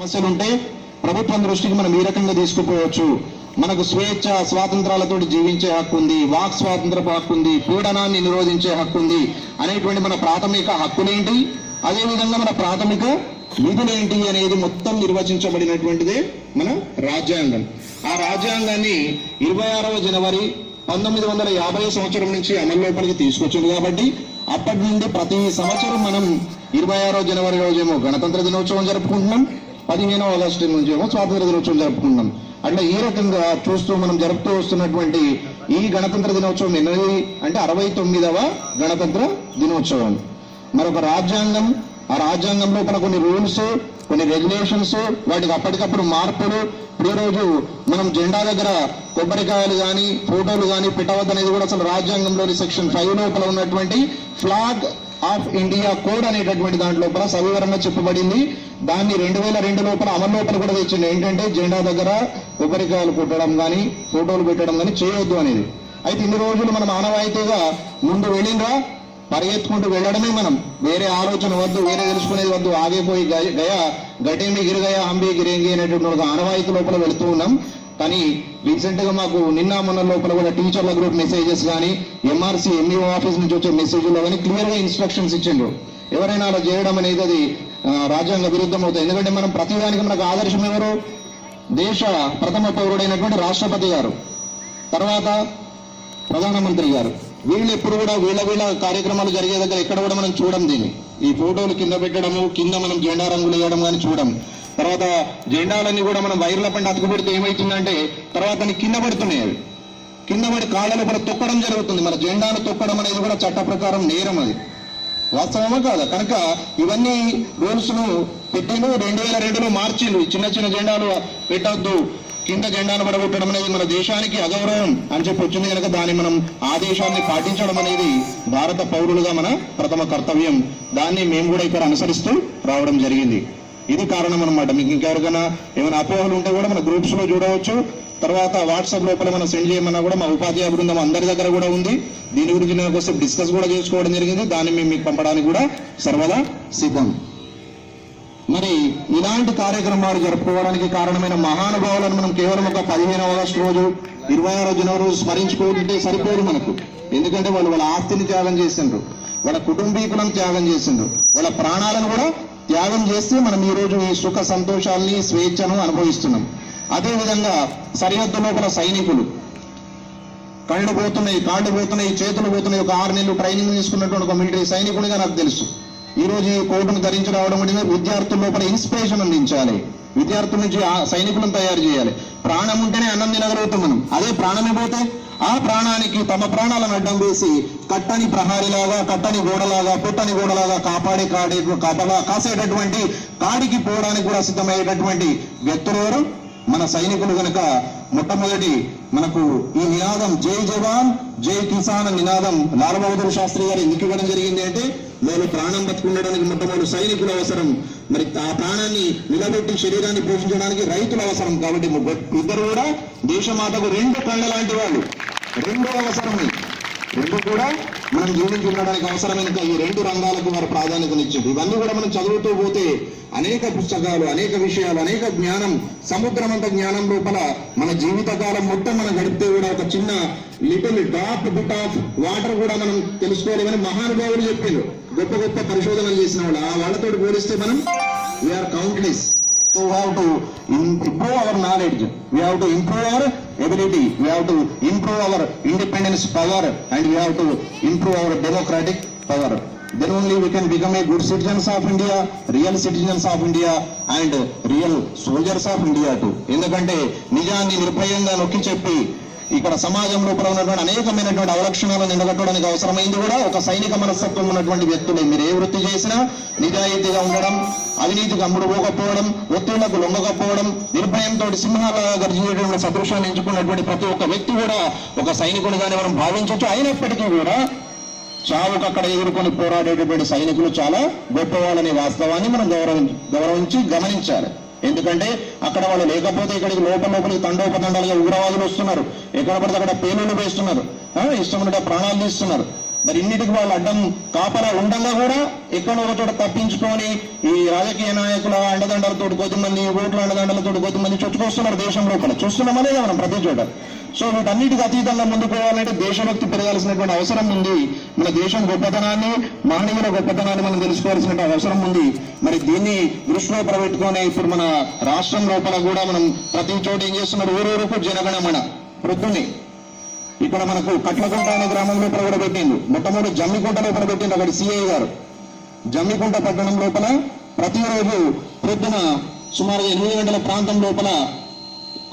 సమస్యలు ఉంటే ప్రభుత్వం దృష్టికి మనం ఈ రకంగా తీసుకుపోవచ్చు. మనకు స్వేచ్ఛ స్వాతంత్రాలతో జీవించే హక్కు ఉంది, వాక్ స్వాతంత్రపు హక్కు ఉంది, పీడనాన్ని నిరోధించే హక్కు ఉంది అనేటువంటి మన ప్రాథమిక హక్కులేంటి, అదేవిధంగా మన ప్రాథమిక విధులేంటి అనేది మొత్తం నిర్వచించబడినటువంటిదే మన రాజ్యాంగం. ఆ రాజ్యాంగాన్ని 26వ జనవరి 1950 సంవత్సరం నుంచి అమల్లోపలికి తీసుకొచ్చింది. కాబట్టి అప్పటి నుండి ప్రతి సంవత్సరం మనం 26వ జనవరి రోజేమో గణతంత్ర దినోత్సవం జరుపుకుంటున్నాం, 15వ ఆగస్టు నుంచేమో స్వాతంత్ర దినోత్సవం జరుపుకుంటున్నాం. అట్లా ఈ రకంగా చూస్తూ మనం జరుపుతూ వస్తున్నటువంటి ఈ గణతంత్ర దినోత్సవం ఎన్నది అంటే 69వ గణతంత్ర దినోత్సవం. మరొక రాజ్యాంగం, ఆ రాజ్యాంగంలో కొన్ని రూల్స్, కొన్ని రెగ్యులేషన్స్, వాటికి అప్పటికప్పుడు మార్పులు. ఈ రోజు మనం జెండా దగ్గర కొబ్బరికాయలు కానీ ఫోటోలు కానీ పెట్టవద్దనేది కూడా అసలు రాజ్యాంగంలోని సెక్షన్ 5 లోపల ఉన్నటువంటి ఫ్లాగ్ ఆఫ్ ఇండియా కోడ్ అనేటటువంటి దాంట్లో సవివరంగా చెప్పబడింది. దాన్ని 2002 లోపల అమలు లోపల కూడా తెచ్చింది. ఏంటంటే జెండా దగ్గర కొబ్బరికాయలు కొట్టడం కానీ ఫోటోలు పెట్టడం కానీ చేయొద్దు అనేది. అయితే ఇన్ని రోజులు మనం ఆనవాయితీగా ముందు వెళ్ళిండ్రా పరిగెత్తుకుంటూ వెళ్ళడమే, మనం వేరే ఆలోచన వద్దు, వేరే తెలుసుకునేది వద్దు, ఆగిపోయి గటేమి గిరిగయా హంబి గిరేంగి అనేటువంటి ఒక ఆనవాయితీ లోపల వెళుతూ ఉన్నాం. కానీ రీసెంట్ గా మాకు నిన్న మొన్న లోపల కూడా టీచర్ల గ్రూప్ మెసేజెస్ కానీ ఎంఆర్సీ ఎంఈఓ ఆఫీస్ నుంచి వచ్చే మెసేజ్లో కానీ క్లియర్ గా ఇన్స్ట్రక్షన్స్ ఇచ్చిండ్రు. ఎవరైనా అలా చేయడం అనేది అది రాజ్యాంగ విరుద్ధం అవుతుంది. ఎందుకంటే మనం ప్రతిదానికి మనకు ఆదర్శం ఎవరు? దేశ ప్రథమ పౌరుడైనటువంటి రాష్ట్రపతి గారు, తర్వాత ప్రధానమంత్రి గారు. వీళ్ళు ఎప్పుడు కూడా వీళ్ళ కార్యక్రమాలు జరిగే దగ్గర ఎక్కడ కూడా మనం చూడం దీన్ని. ఈ ఫోటోలు కింద పెట్టడము, కింద మనం జెండా రంగులు వేయడం కానీ చూడం. తర్వాత జెండాలన్నీ కూడా మనం వైర్ల పంట అతుకు పెడితే ఏమవుతుందంటే తర్వాత కింద పడుతున్నాయి. అవి కింద పడి కాళ్ళలో కూడా తొక్కడం జరుగుతుంది. మన జెండాను తొక్కడం అనేది కూడా చట్ట ప్రకారం నేరం, అది వాస్తవమా కాదా? కనుక ఇవన్నీ రూల్స్ ను పెట్టిను. 2002లో మార్చిలు చిన్న చిన్న జెండాలు పెట్టద్దు, కింద జెండాను పడగొట్టడం అనేది మన దేశానికి అగౌరవం అని చెప్పి వచ్చింది. కనుక దాన్ని మనం ఆదేశాన్ని పాటించడం అనేది భారత పౌరులుగా మన ప్రథమ కర్తవ్యం. దాన్ని మేము కూడా ఇక్కడ అనుసరిస్తూ రావడం జరిగింది. ఇది కారణం అనమాట. మీకు ఇంకెవరికైనా ఏమైనా అపోహలు ఉంటే కూడా మన గ్రూప్స్ లో చూడవచ్చు. తర్వాత వాట్సాప్ లోపల మనం సెండ్ చేయమన్నా కూడా మా ఉపాధ్యాయ బృందం అందరి దగ్గర కూడా ఉంది. దీని గురించి నేను ఒకసారి డిస్కస్ కూడా చేసుకోవడం జరిగింది. దాన్ని మేము మీకు పంపడానికి కూడా సర్వదా సిద్ధం. మరి ఇలాంటి కార్యక్రమాలు జరుపుకోవడానికి కారణమైన మహానుభావులను మనం కేవలం ఒక 15వ ఆగస్టు రోజు 26వ జనవరి రోజు స్మరించుకుంటే సరిపోదు మనకు. ఎందుకంటే వాళ్ళ ఆస్తిని త్యాగం చేసిండ్రు, వాళ్ళ కుటుంబీకులను త్యాగం చేసిండ్రు, వాళ్ళ ప్రాణాలను కూడా త్యాగం చేస్తే మనం ఈ రోజు ఈ సుఖ సంతోషాల్ని స్వేచ్ఛను అనుభవిస్తున్నాం. అదేవిధంగా సరిహద్దు లోపల సైనికులు కళ్ళు పోతున్నాయి, కాళ్ళు పోతున్నాయి, చేతులు పోతున్నాయి. ఒక 6 నెలలు ట్రైనింగ్ తీసుకున్నటువంటి ఒక మిలిటరీ సైనికుడిగా నాకు తెలుసు. ఈ రోజు ఈ కోటును ధరించి రావడం అంటే విద్యార్థుల లోపల ఇన్స్పిరేషన్ అందించాలి, విద్యార్థుల నుంచి సైనికులను తయారు చేయాలి. ప్రాణం ఉంటేనే అన్నం తినగలుగుతాం మనం. అదే ప్రాణమే పోతే ఆ ప్రాణానికి తమ ప్రాణాలను అడ్డం వేసి కట్టని ప్రహారీలాగా, కట్టని గోడలాగా, పుట్టని గోడలాగా కాసేటటువంటి కాడికి పోవడానికి కూడా సిద్ధమయ్యేటటువంటి వ్యక్తులు మన సైనికులు. కనుక మొట్టమొదటి మనకు ఈ నినాదం జై జవాన్ జై కిసాన్ నినాదం లాల్ బహదూర్ శాస్త్రి గారు ఎందుకు ఇవ్వడం జరిగింది అంటే వాళ్ళు ప్రాణం బతుకుండడానికి మొట్టమొదటి సైనికులు అవసరం. మరి ఆ ప్రాణాన్ని నిలబెట్టి శరీరాన్ని పోషించడానికి రైతులు అవసరం. కాబట్టి ఇద్దరు కూడా దేశమాతకు 2 కళ్ళ లాంటి వాళ్ళు, 2 అవసరం. 2 కూడా మనం జీవించి ఉండడానికి అవసరమైన ఈ 2 రంగాలకు వారు ప్రాధాన్యతనిచ్చింది. ఇవన్నీ కూడా మనం చదువుతూ పోతే అనేక పుస్తకాలు, అనేక విషయాలు, అనేక జ్ఞానం, సముద్రమంత జ్ఞానం లోపల మన జీవితకాలం మొత్తం మనం గడిపితే కూడా ఒక చిన్న little drop bit of water కూడా మనం తెలుసుకోలేమని మహానుభావులు చెప్పిండ్రు. గొప్ప గొప్ప పరిశోధనలు చేసిన వాళ్ళు. ఆ వాళ్ళతో పోలిస్తే మనం we are countless. So we have to improve our knowledge, we have to improve our ability, we have to improve our independence power, and we have to improve our democratic power. Then only we can become a good citizens of India, real citizens of India, and real soldiers of India too. ఎందుకంటే నిజాన్ని నిర్భయంగా నొక్కి చెప్పి ఇక్కడ సమాజం లోపల ఉన్నటువంటి అనేకమైనటువంటి అవలక్షణాలను ఎండగట్టడానికి అవసరమైంది కూడా ఒక సైనిక మనస్తత్వం ఉన్నటువంటి వ్యక్తులే. మీరు ఏ వృత్తి చేసినా నిజాయితీగా ఉండడం, అవినీతికి అమ్ముడు పోకపోవడం, ఒత్తిళ్లకు లొంగకపోవడం, నిర్భయంతో సింహాలుగా గర్జించేటువంటి సదృశాన్ని ఎంచుకున్నటువంటి ప్రతి ఒక్క వ్యక్తి కూడా ఒక సైనికుడిగానే మనం భావించవచ్చు. అయినప్పటికీ కూడా చావుకు అక్కడ ఎదుర్కొని పోరాడేటటువంటి సైనికులు చాలా గొప్పవాళ్ళనే వాస్తవాన్ని మనం గౌరవించి గమనించాలి. ఎందుకంటే అక్కడ వాళ్ళు లేకపోతే ఇక్కడికి లోపలికి తండోపతండాలుగా ఉగ్రవాదులు వస్తున్నారు, ఎక్కడ పడితే అక్కడ పేలుళ్ళు వేస్తున్నారు, ఇష్టం ప్రాణాలు తీస్తున్నారు. మరి ఇన్నిటికి వాళ్ళు అడ్డం కాపలా ఉండగా కూడా ఎక్కడో ఒక చోట తప్పించుకొని ఈ రాజకీయ నాయకుల అండదండలతో కొద్దిమంది ఓట్ల అండదండలతో కొద్దిమంది చొచ్చుకొస్తున్నారు దేశం లోపల. చూస్తున్నామనే మనం ప్రతి చోట. సో వీటన్నిటికి అతీతంగా ముందుకు పోవాలంటే దేశభక్తి పెరగాల్సినటువంటి అవసరం ఉంది. మన దేశం గొప్పతనాన్ని, మానవుల గొప్పతనాన్ని మనం తెలుసుకోవాల్సిన అవసరం ఉంది. మరి దీన్ని దృష్టిలో పెట్టుకొని ఇప్పుడు మన రాష్ట్రం లోపల కూడా మనం ప్రతి చోట ఏం చేస్తున్నారు, ఊరూరుకు జనగణమన ప్రొద్దుని ఇక్కడ మనకు కట్లకుంట అనే గ్రామం లోపల కూడా పెట్టిండు. మొట్టమొదటి జమ్మికుంట లోపల పెట్టిండు అక్కడ సిఐ గారు. జమ్మికుంట పట్టణం లోపల ప్రతిరోజు ప్రొద్దున సుమారు 8 గంటల ప్రాంతం లోపల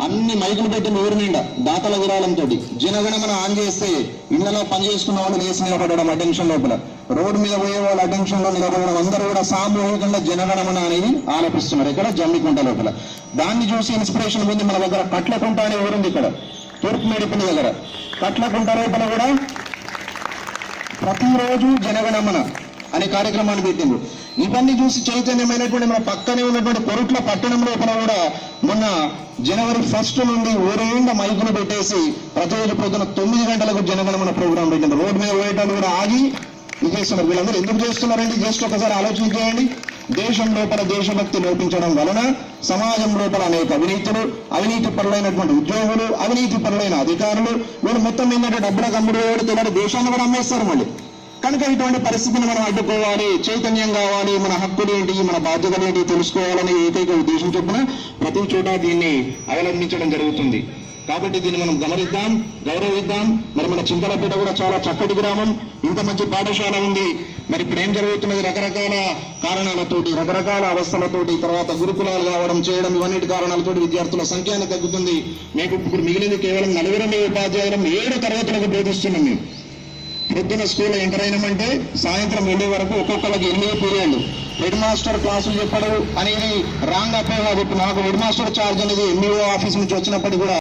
అన్ని మైకులు పెట్టిన ఊరి నిండా దాతల విరాళంతో జనగణమన ఆన్ చేస్తే ఇళ్లలో పనిచేసుకున్న వాళ్ళు లేచి నిలబడడం అటెన్షన్ లోపల, రోడ్డు మీద పోయే వాళ్ళు అటెన్షన్ లో నిలబడడం, అందరూ కూడా సామూహికంగా జనగణమన అనేది ఆలపిస్తున్నారు ఇక్కడ జమ్మికుంట లోపల. దాన్ని చూసి ఇన్స్పిరేషన్ పొంది మన దగ్గర కట్లకుంట అనే ఊరుంది ఇక్కడ తూర్పు మేడిపల్లి దగ్గర. కట్లకుంట లోపల కూడా ప్రతిరోజు జనగణమన అనే కార్యక్రమాన్ని పెట్టింది. ఇవన్నీ చూసి చైతన్యమైనటువంటి మన పక్కనే ఉన్నటువంటి కొరుట్ల పట్టణం లోపల కూడా మొన్న జనవరి 1 నుండి ఊరేండ మైకులు పెట్టేసి ప్రతిరోజు పొద్దున 9 గంటలకు జనగణమన ప్రోగ్రాం పెట్టింది. రోడ్డు మీద పోయేటప్పుడు కూడా ఆగి చేస్తున్నారు. వీళ్ళందరూ ఎందుకు చేస్తున్నారండి? జస్ట్ ఒకసారి ఆలోచన చేయండి. దేశం లోపల దేశభక్తి లోపించడం వలన సమాజం లోపల అనేక అవినీతి పరులైనటువంటి ఉద్యోగులు, అవినీతి పరులైన అధికారులు, వీళ్ళు మొత్తం ఏంటంటే డబ్బుల కమ్ముడు తెలియదు దేశాన్ని కూడా అమ్మేస్తారు మళ్ళీ. కనుక ఇటువంటి పరిస్థితిని మనం అడ్డుకోవాలి, చైతన్యం కావాలి, మన హక్కులు ఏంటి, మన బాధ్యతలు ఏంటి తెలుసుకోవాలనే ఏకైక ఉద్దేశం చొప్పున ప్రతి చోట దీన్ని అవలంబించడం జరుగుతుంది. కాబట్టి దీన్ని మనం గమనిద్దాం, గౌరవిద్దాం. మరి మన చింతలపేట కూడా చాలా చక్కటి గ్రామం, ఇంత మంచి పాఠశాల ఉంది. మరి ఇప్పుడు ఏం జరుగుతున్నది, రకరకాల కారణాలతోటి, రకరకాల అవస్థలతోటి, తర్వాత గురుకులాలు కావడం చేయడం, ఇవన్నిటి కారణాలతోటి విద్యార్థుల సంఖ్య తగ్గుతుంది. మీకు ఇప్పుడు మిగిలింది కేవలం 40 ఉపాధ్యాయులం 7 తరగతులకు బోధిస్తున్నాం. మేము పొద్దున స్కూల్ ఎంటర్ అయినామంటే సాయంత్రం వెళ్ళే వరకు ఒక్కొక్కరికి 8 పీరియడ్లు. హెడ్ మాస్టర్ క్లాసులు చెప్పడం అనేది రాంగ్ అపోహ. నాకు హెడ్ మాస్టర్ ఛార్జ్ అనేది ఎంఈఓ ఆఫీస్ నుంచి వచ్చినప్పటికీ కూడా